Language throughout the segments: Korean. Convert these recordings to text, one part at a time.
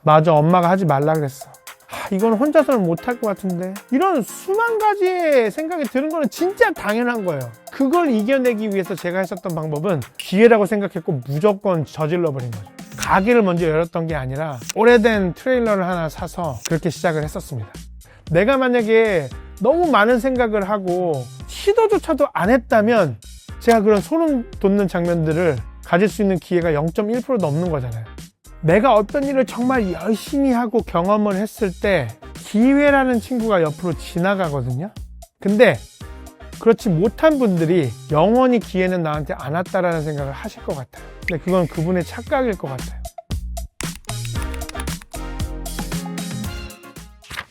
맞아, 엄마가 하지 말라 그랬어. 이건 혼자서는 못할 것 같은데. 이런 수만 가지의 생각이 드는 거는 진짜 당연한 거예요. 그걸 이겨내기 위해서 제가 했었던 방법은 기회라고 생각했고 무조건 저질러버린 거죠. 가게를 먼저 열었던 게 아니라 오래된 트레일러를 하나 사서 그렇게 시작을 했었습니다. 내가 만약에 너무 많은 생각을 하고 시도조차도 안 했다면 제가 그런 소름 돋는 장면들을 가질 수 있는 기회가 0.1%도 없는 거잖아요. 내가 어떤 일을 정말 열심히 하고 경험을 했을 때 기회라는 친구가 옆으로 지나가거든요. 근데 그렇지 못한 분들이 영원히 기회는 나한테 안 왔다라는 생각을 하실 것 같아요. 근데 그건 그분의 착각일 것 같아요.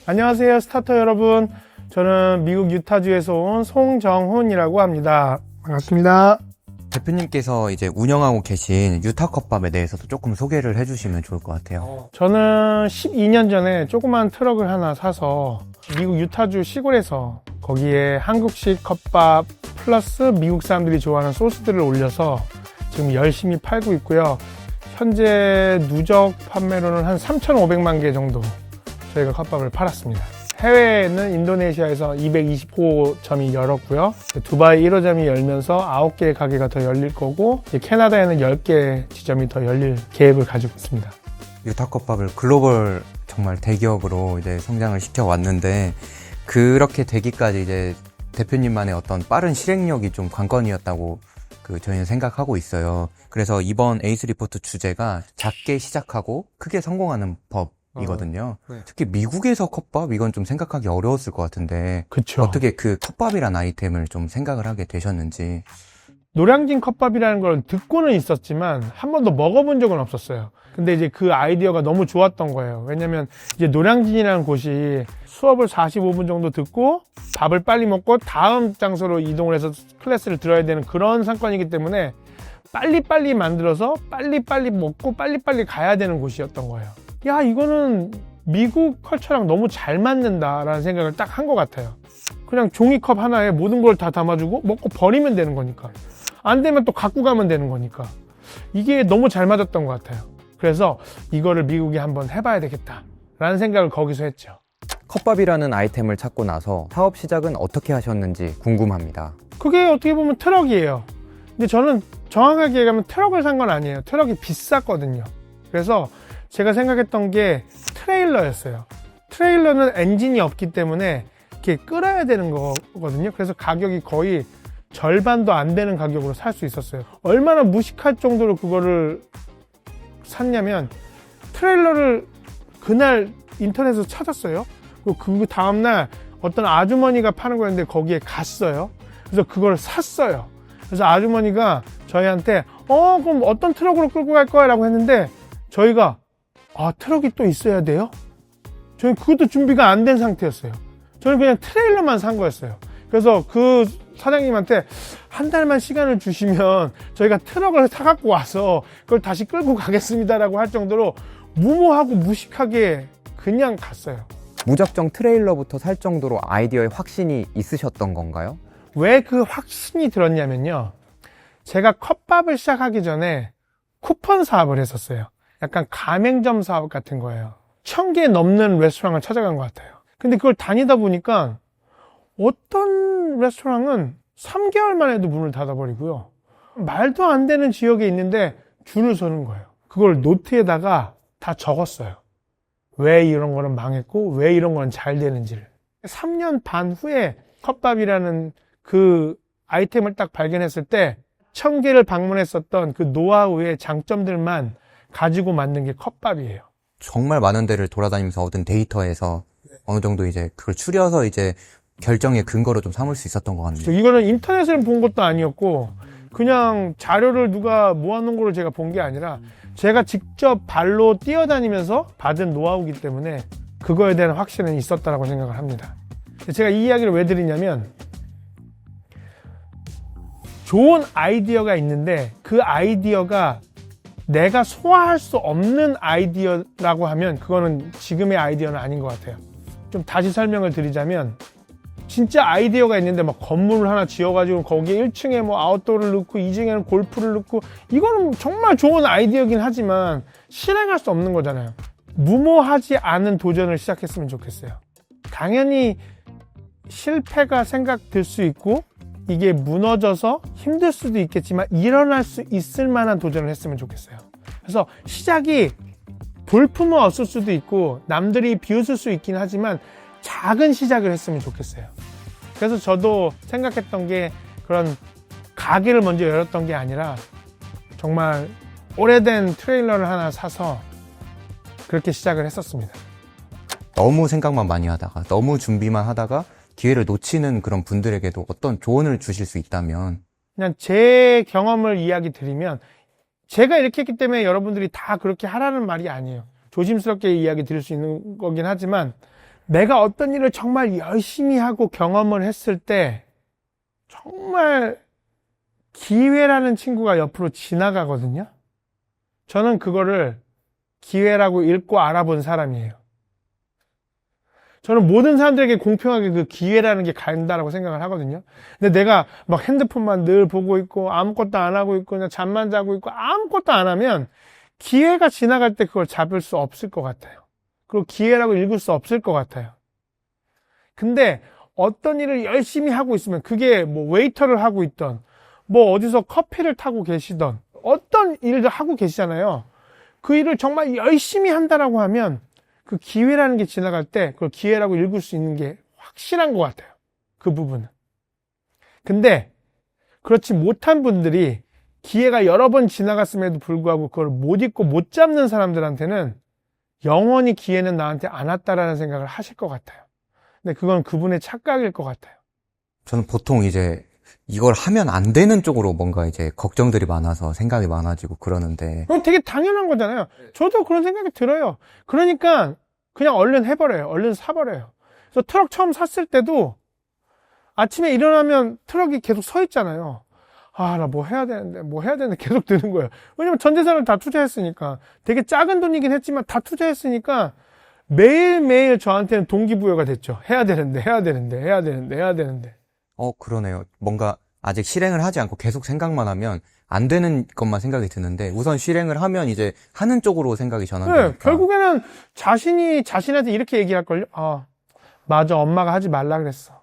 안녕하세요, 스타터 여러분. 저는 미국 유타주에서 온 송정훈이라고 합니다. 반갑습니다. 대표님께서 이제 운영하고 계신 유타 컵밥에 대해서도 조금 소개를 해주시면 좋을 것 같아요. 저는 12년 전에 조그만 트럭을 하나 사서 미국 유타주 시골에서 거기에 한국식 컵밥 플러스 미국 사람들이 좋아하는 소스들을 올려서 지금 열심히 팔고 있고요. 현재 누적 판매로는 한 3,500만 개 정도 저희가 컵밥을 팔았습니다. 해외에는 인도네시아에서 225점이 열었고요. 두바이 1호점이 열면서 9개의 가게가 더 열릴 거고, 캐나다에는 10개 지점이 더 열릴 계획을 가지고 있습니다. 유타 컵밥을 글로벌 정말 대기업으로 이제 성장을 시켜왔는데, 그렇게 되기까지 이제 대표님만의 어떤 빠른 실행력이 좀 관건이었다고 저희는 생각하고 있어요. 그래서 이번 에이스 리포트 주제가 작게 시작하고 크게 성공하는 법 이거든요. 네. 특히 미국에서 컵밥 이건 좀 생각하기 어려웠을 것 같은데 그쵸. 어떻게 그 컵밥이란 아이템을 좀 생각을 하게 되셨는지. 노량진 컵밥이라는 걸 듣고는 있었지만 한 번도 먹어본 적은 없었어요. 근데 이제 그 아이디어가 너무 좋았던 거예요. 왜냐면 이제 노량진이라는 곳이 수업을 45분 정도 듣고 밥을 빨리 먹고 다음 장소로 이동을 해서 클래스를 들어야 되는 그런 상권이기 때문에 빨리빨리 만들어서 빨리빨리 먹고 빨리빨리 가야 되는 곳이었던 거예요. 야, 이거는 미국 컬처랑 너무 잘 맞는다라는 생각을 딱 한 것 같아요. 그냥 종이컵 하나에 모든 걸 다 담아주고 먹고 버리면 되는 거니까. 안 되면 또 갖고 가면 되는 거니까. 이게 너무 잘 맞았던 것 같아요. 그래서 이거를 미국에 한번 해봐야 되겠다라는 생각을 거기서 했죠. 컵밥이라는 아이템을 찾고 나서 사업 시작은 어떻게 하셨는지 궁금합니다. 그게 어떻게 보면 트럭이에요. 근데 저는 정확하게 얘기하면 트럭을 산 건 아니에요. 트럭이 비쌌거든요. 그래서 제가 생각했던 게 트레일러였어요. 트레일러는 엔진이 없기 때문에 이렇게 끌어야 되는 거거든요. 그래서 가격이 거의 절반도 안 되는 가격으로 살 수 있었어요. 얼마나 무식할 정도로 그거를 샀냐면 트레일러를 그날 인터넷에서 찾았어요. 그리고 그 다음날 어떤 아주머니가 파는 거였는데 거기에 갔어요. 그래서 그걸 샀어요. 그래서 아주머니가 저희한테 그럼 어떤 트럭으로 끌고 갈 거야? 라고 했는데 저희가 트럭이 또 있어야 돼요? 저는 그것도 준비가 안 된 상태였어요. 저는 그냥 트레일러만 산 거였어요. 그래서 그 사장님한테 한 달만 시간을 주시면 저희가 트럭을 사갖고 와서 그걸 다시 끌고 가겠습니다라고 할 정도로 무모하고 무식하게 그냥 갔어요. 무작정 트레일러부터 살 정도로 아이디어에 확신이 있으셨던 건가요? 왜 그 확신이 들었냐면요. 제가 컵밥을 시작하기 전에 쿠폰 사업을 했었어요. 약간 가맹점 사업 같은 거예요. 1,000개 넘는 레스토랑을 찾아간 것 같아요. 근데 그걸 다니다 보니까 어떤 레스토랑은 3개월 만에도 문을 닫아버리고요. 말도 안 되는 지역에 있는데 줄을 서는 거예요. 그걸 노트에다가 다 적었어요. 왜 이런 거는 망했고 왜 이런 거는 잘 되는지를. 3년 반 후에 컵밥이라는 그 아이템을 딱 발견했을 때 1,000개를 방문했었던 그 노하우의 장점들만 가지고 만든 게 컵밥이에요. 정말 많은 데를 돌아다니면서 얻은 데이터에서 어느 정도 이제 그걸 추려서 이제 결정의 근거로 좀 삼을 수 있었던 것 같네요. 이거는 인터넷을 본 것도 아니었고 그냥 자료를 누가 모아놓은 거를 제가 본 게 아니라 제가 직접 발로 뛰어다니면서 받은 노하우이기 때문에 그거에 대한 확신은 있었다라고 생각을 합니다. 제가 이 이야기를 왜 드리냐면 좋은 아이디어가 있는데 그 아이디어가 내가 소화할 수 없는 아이디어라고 하면 그거는 지금의 아이디어는 아닌 것 같아요. 좀 다시 설명을 드리자면 진짜 아이디어가 있는데 막 건물을 하나 지어가지고 거기에 1층에 뭐 아웃도어를 넣고 2층에는 골프를 넣고 이거는 정말 좋은 아이디어긴 하지만 실행할 수 없는 거잖아요. 무모하지 않은 도전을 시작했으면 좋겠어요. 당연히 실패가 생각될 수 있고 이게 무너져서 힘들 수도 있겠지만 일어날 수 있을 만한 도전을 했으면 좋겠어요. 그래서 시작이 볼품은 없을 수도 있고 남들이 비웃을 수 있긴 하지만 작은 시작을 했으면 좋겠어요. 그래서 저도 생각했던 게 그런 가게를 먼저 열었던 게 아니라 정말 오래된 트레일러를 하나 사서 그렇게 시작을 했었습니다. 너무 생각만 많이 하다가 너무 준비만 하다가 기회를 놓치는 그런 분들에게도 어떤 조언을 주실 수 있다면? 그냥 제 경험을 이야기 드리면 제가 이렇게 했기 때문에 여러분들이 다 그렇게 하라는 말이 아니에요. 조심스럽게 이야기 드릴 수 있는 거긴 하지만 내가 어떤 일을 정말 열심히 하고 경험을 했을 때 정말 기회라는 친구가 옆으로 지나가거든요. 저는 그거를 기회라고 읽고 알아본 사람이에요. 저는 모든 사람들에게 공평하게 그 기회라는 게 간다라고 생각을 하거든요. 근데 내가 막 핸드폰만 늘 보고 있고 아무것도 안 하고 있고 그냥 잠만 자고 있고 아무것도 안 하면 기회가 지나갈 때 그걸 잡을 수 없을 것 같아요. 그리고 기회라고 읽을 수 없을 것 같아요. 근데 어떤 일을 열심히 하고 있으면 그게 뭐 웨이터를 하고 있던 뭐 어디서 커피를 타고 계시던 어떤 일을 하고 계시잖아요. 그 일을 정말 열심히 한다라고 하면 그 기회라는 게 지나갈 때 그걸 기회라고 읽을 수 있는 게 확실한 것 같아요. 그 부분은. 근데 그렇지 못한 분들이 기회가 여러 번 지나갔음에도 불구하고 그걸 못 잊고 못 잡는 사람들한테는 영원히 기회는 나한테 안 왔다라는 생각을 하실 것 같아요. 근데 그건 그분의 착각일 것 같아요. 저는 보통 이제 이걸 하면 안 되는 쪽으로 뭔가 이제 걱정들이 많아서 생각이 많아지고 그러는데. 그건 되게 당연한 거잖아요. 저도 그런 생각이 들어요. 그러니까 그냥 얼른 해버려요. 얼른 사버려요. 그래서 트럭 처음 샀을 때도 아침에 일어나면 트럭이 계속 서 있잖아요. 아, 나 뭐 해야 되는데 계속 드는 거예요. 왜냐면 전 재산을 다 투자했으니까. 되게 작은 돈이긴 했지만 다 투자했으니까 매일매일 저한테는 동기부여가 됐죠. 해야 되는데. 그러네요. 뭔가 아직 실행을 하지 않고 계속 생각만 하면 안 되는 것만 생각이 드는데 우선 실행을 하면 이제 하는 쪽으로 생각이 전환되니까. 네, 결국에는 자신이 자신한테 이렇게 얘기할걸요. 아, 맞아. 엄마가 하지 말라 그랬어.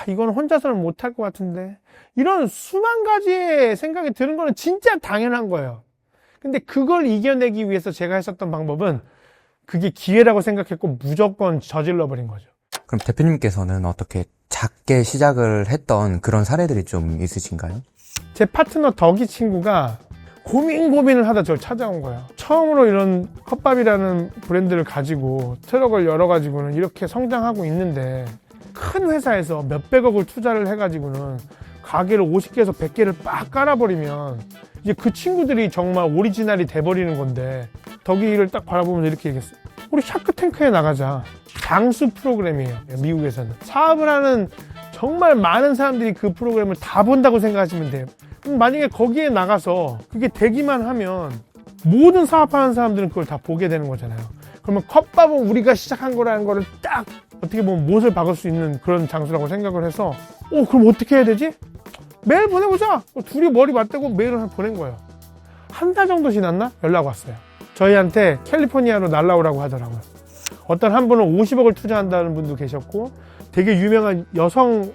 이건 혼자서는 못할 것 같은데. 이런 수만 가지의 생각이 드는 거는 진짜 당연한 거예요. 근데 그걸 이겨내기 위해서 제가 했었던 방법은 그게 기회라고 생각했고 무조건 저질러버린 거죠. 그럼 대표님께서는 어떻게 작게 시작을 했던 그런 사례들이 좀 있으신가요? 제 파트너 덕이 친구가 고민을 하다 저를 찾아온 거예요. 처음으로 이런 컵밥이라는 브랜드를 가지고 트럭을 열어가지고는 이렇게 성장하고 있는데 큰 회사에서 몇백억을 투자를 해가지고는 가게를 50개에서 100개를 빡 깔아버리면 이제 그 친구들이 정말 오리지널이 돼버리는 건데 덕이를 딱 바라보면서 이렇게 얘기했어요. 우리 샤크탱크에 나가자. 장수 프로그램이에요. 미국에서는. 사업을 하는 정말 많은 사람들이 그 프로그램을 다 본다고 생각하시면 돼요. 그럼 만약에 거기에 나가서 그게 되기만 하면 모든 사업하는 사람들은 그걸 다 보게 되는 거잖아요. 그러면 컵밥은 우리가 시작한 거라는 거를 딱 어떻게 보면 못을 박을 수 있는 그런 장소라고 생각을 해서 그럼 어떻게 해야 되지? 매일 보내보자. 둘이 머리 맞대고 매일 보낸 거예요. 한 달 정도 지났나? 연락 왔어요. 저희한테 캘리포니아로 날라오라고 하더라고요. 어떤 한 분은 50억을 투자한다는 분도 계셨고 되게 유명한 여성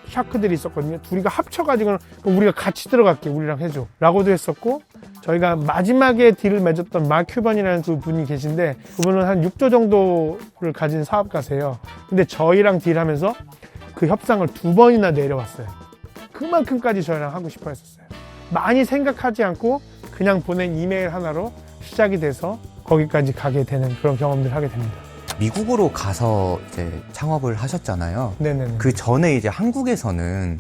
샤크들이 있었거든요. 둘이가 합쳐가지고는 우리가 같이 들어갈게. 우리랑 해줘. 라고도 했었고 저희가 마지막에 딜을 맺었던 마크 큐번이라는 그 분이 계신데 그분은 한 6조 정도를 가진 사업가세요. 근데 저희랑 딜하면서 그 협상을 2번이나 내려왔어요. 그만큼까지 저희랑 하고 싶어 했었어요. 많이 생각하지 않고 그냥 보낸 이메일 하나로 시작이 돼서 거기까지 가게 되는 그런 경험들을 하게 됩니다. 미국으로 가서 이제 창업을 하셨잖아요. 네네. 그 전에 이제 한국에서는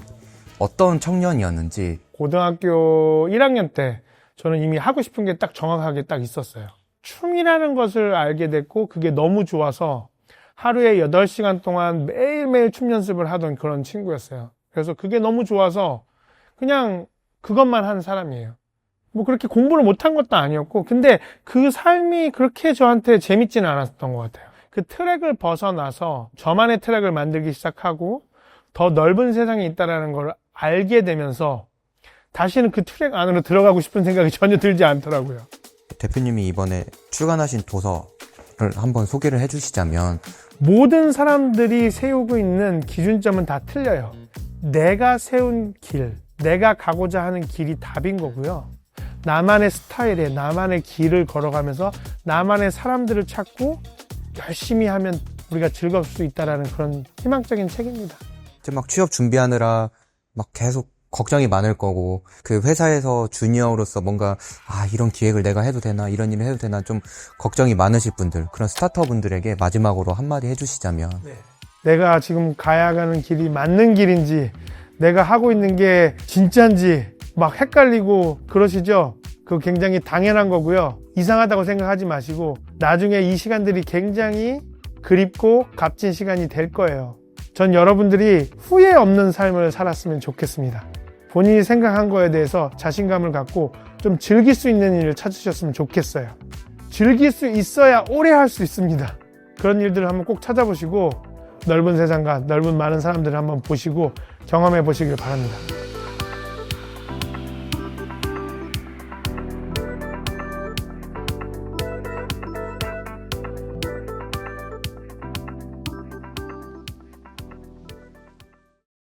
어떤 청년이었는지. 고등학교 1학년 때 저는 이미 하고 싶은 게 딱 정확하게 딱 있었어요. 춤이라는 것을 알게 됐고 그게 너무 좋아서 하루에 8시간 동안 매일매일 춤 연습을 하던 그런 친구였어요. 그래서 그게 너무 좋아서 그냥 그것만 한 사람이에요. 뭐 그렇게 공부를 못한 것도 아니었고 근데 그 삶이 그렇게 저한테 재밌지는 않았던 것 같아요. 그 트랙을 벗어나서 저만의 트랙을 만들기 시작하고 더 넓은 세상이 있다는 걸 알게 되면서 다시는 그 트랙 안으로 들어가고 싶은 생각이 전혀 들지 않더라고요. 대표님이 이번에 출간하신 도서를 한번 소개를 해주시자면. 모든 사람들이 세우고 있는 기준점은 다 틀려요. 내가 세운 길, 내가 가고자 하는 길이 답인 거고요. 나만의 스타일에 나만의 길을 걸어가면서 나만의 사람들을 찾고 열심히 하면 우리가 즐거울 수 있다라는 그런 희망적인 책입니다. 이제 막 취업 준비하느라 막 계속 걱정이 많을 거고, 그 회사에서 주니어로서 뭔가 이런 기획을 내가 해도 되나, 이런 일을 해도 되나 좀 걱정이 많으실 분들, 그런 스타터 분들에게 마지막으로 한마디 해주시자면. 내가 지금 가야 가는 길이 맞는 길인지, 내가 하고 있는 게 진짜인지 막 헷갈리고 그러시죠? 그거 굉장히 당연한 거고요. 이상하다고 생각하지 마시고 나중에 이 시간들이 굉장히 그립고 값진 시간이 될 거예요. 전 여러분들이 후회 없는 삶을 살았으면 좋겠습니다. 본인이 생각한 거에 대해서 자신감을 갖고 좀 즐길 수 있는 일을 찾으셨으면 좋겠어요. 즐길 수 있어야 오래 할 수 있습니다. 그런 일들을 한번 꼭 찾아보시고 넓은 세상과 넓은 많은 사람들을 한번 보시고 경험해 보시길 바랍니다.